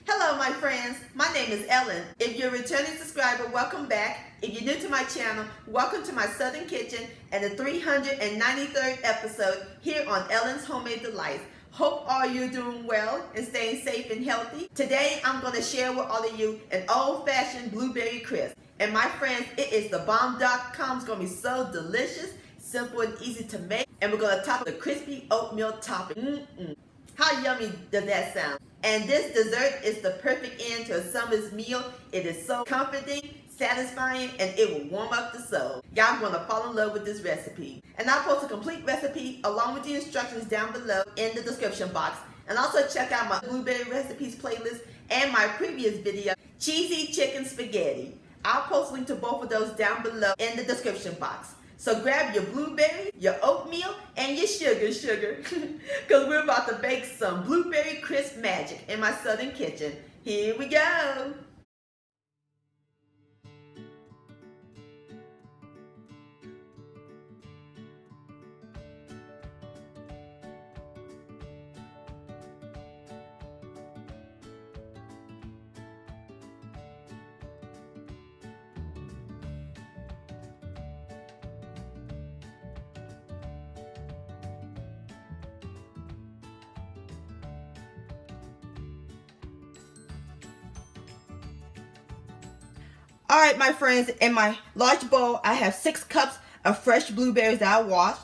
Hello my friends, my name is Ellen. If you're a returning subscriber, welcome back. If you're new to my channel, welcome to my Southern Kitchen and the 393rd episode here on Ellen's Homemade Delights. Hope all you're doing well and staying safe and healthy. Today I'm going to share with all of you an old-fashioned blueberry crisp. And my friends, it is the bomb.com. It's going to be so delicious, simple and easy to make. And we're going to top it with the crispy oatmeal topping. How yummy does that sound? And this dessert is the perfect end to a summer's meal. It is so comforting, satisfying, and it will warm up the soul. Y'all gonna fall in love with this recipe. And I'll post a complete recipe along with the instructions down below in the description box. And also check out my blueberry recipes playlist and my previous video, cheesy chicken spaghetti. I'll post a link to both of those down below in the description box. So grab your blueberry, your oatmeal, and your sugar, because we're about to bake some blueberry crisp magic in my Southern kitchen. Here we go. All right, my friends, in my large bowl, I have 6 cups of fresh blueberries that I washed.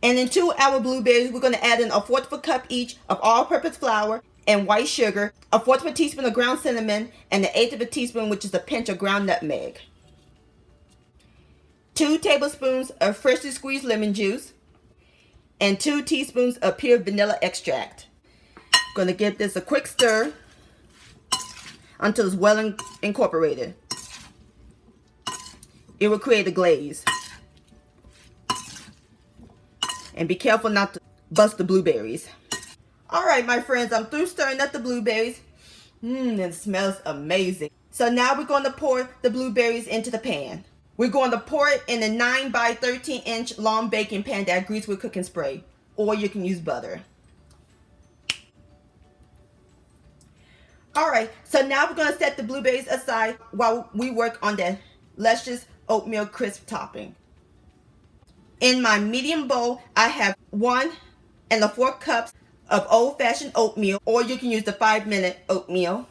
And in 2 our blueberries, we're going to add in 1/4 of a cup each of all-purpose flour and white sugar, 1/4 of a teaspoon of ground cinnamon, and 1/8 of a teaspoon, which is a pinch of ground nutmeg. 2 tablespoons of freshly squeezed lemon juice, and 2 teaspoons of pure vanilla extract. Going to give this a quick stir until it's well incorporated. It will create a glaze. And be careful not to bust the blueberries. Alright my friends, I'm through stirring up the blueberries. It smells amazing. So now we're going to pour the blueberries into the pan. We're going to pour it in a 9 by 13 inch long baking pan that I grease with cooking spray. Or you can use butter. Alright, so now we're going to set the blueberries aside while we work on the luscious oatmeal crisp topping. In my medium bowl, I have 1 1/4 cups of old-fashioned oatmeal, or you can use the 5-minute oatmeal.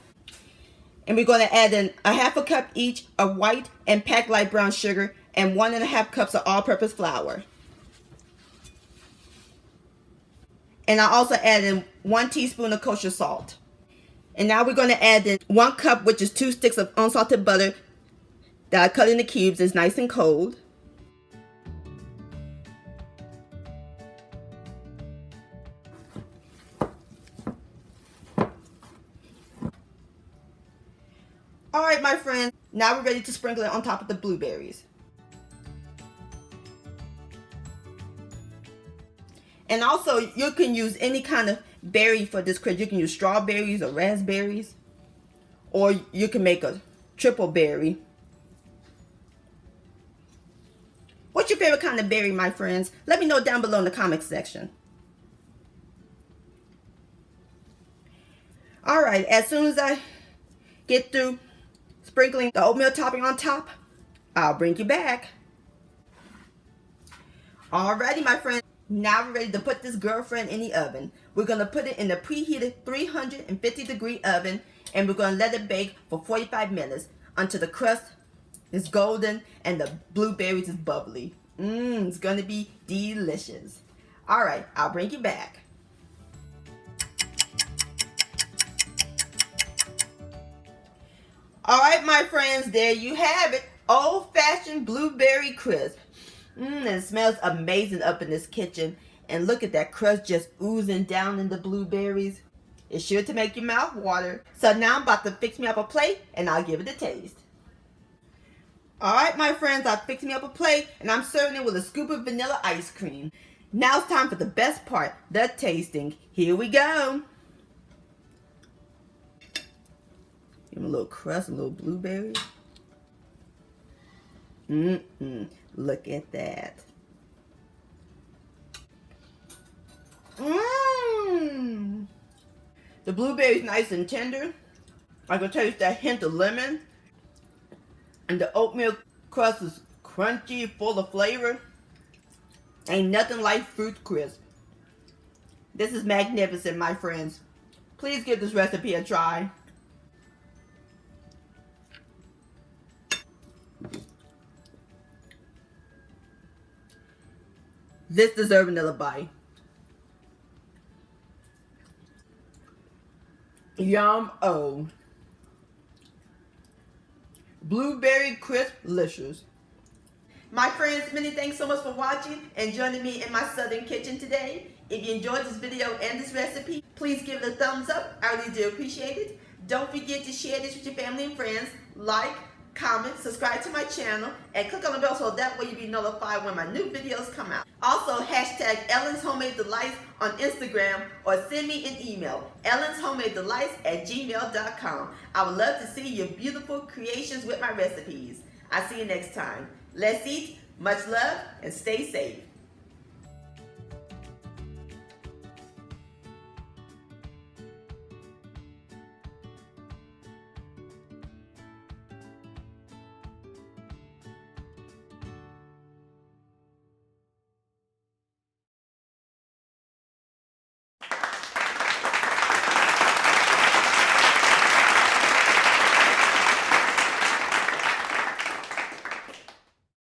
And we're going to add in 1/2 cup each of white and packed light brown sugar and 1 1/2 cups of all-purpose flour. And I also add in 1 teaspoon of kosher salt. And now we're going to add in 1 cup, which is 2 sticks of unsalted butter that I cut into cubes. Is nice and cold. Alright my friends, now we're ready to sprinkle it on top of the blueberries. And also you can use any kind of berry for this crisp. You can use strawberries or raspberries, or you can make a triple berry. What's your favorite kind of berry, my friends? Let me know down below in the comment section. Alright, as soon as I get through sprinkling the oatmeal topping on top, I'll bring you back. Alrighty, my friends. Now we're ready to put this girlfriend in the oven. We're going to put it in the preheated 350-degree oven, and we're going to let it bake for 45 minutes until the crust is golden and the blueberries is bubbly. It's going to be delicious. Alright, I'll bring you back. Alright my friends, there you have it. Old-fashioned blueberry crisp. It smells amazing up in this kitchen. And look at that crust just oozing down in the blueberries. It's sure to make your mouth water. So now I'm about to fix me up a plate and I'll give it a taste. Alright my friends, I fixed me up a plate and I'm serving it with a scoop of vanilla ice cream. Now it's time for the best part, the tasting. Here we go. Give them a little crust, a little blueberry. Look at that. The blueberry's nice and tender. I can taste that hint of lemon. And the oatmeal crust is crunchy, full of flavor. Ain't nothing like fruit crisp. This is magnificent, my friends. Please give this recipe a try. This deserves another bite. Yum-o. Blueberry crisp delicious. My friends, many thanks so much for watching and joining me in my southern kitchen today. If you enjoyed this video and this recipe, please give it a thumbs up. I really do appreciate it. Don't forget to share this with your family and friends. Like, comment, subscribe to my channel, and click on the bell so that way you'll be notified when my new videos come out. Also, hashtag Ellen's Homemade Delights on Instagram or send me an email, ellenshomemadedelights@gmail.com. I would love to see your beautiful creations with my recipes. I'll see you next time. Let's eat, much love, and stay safe.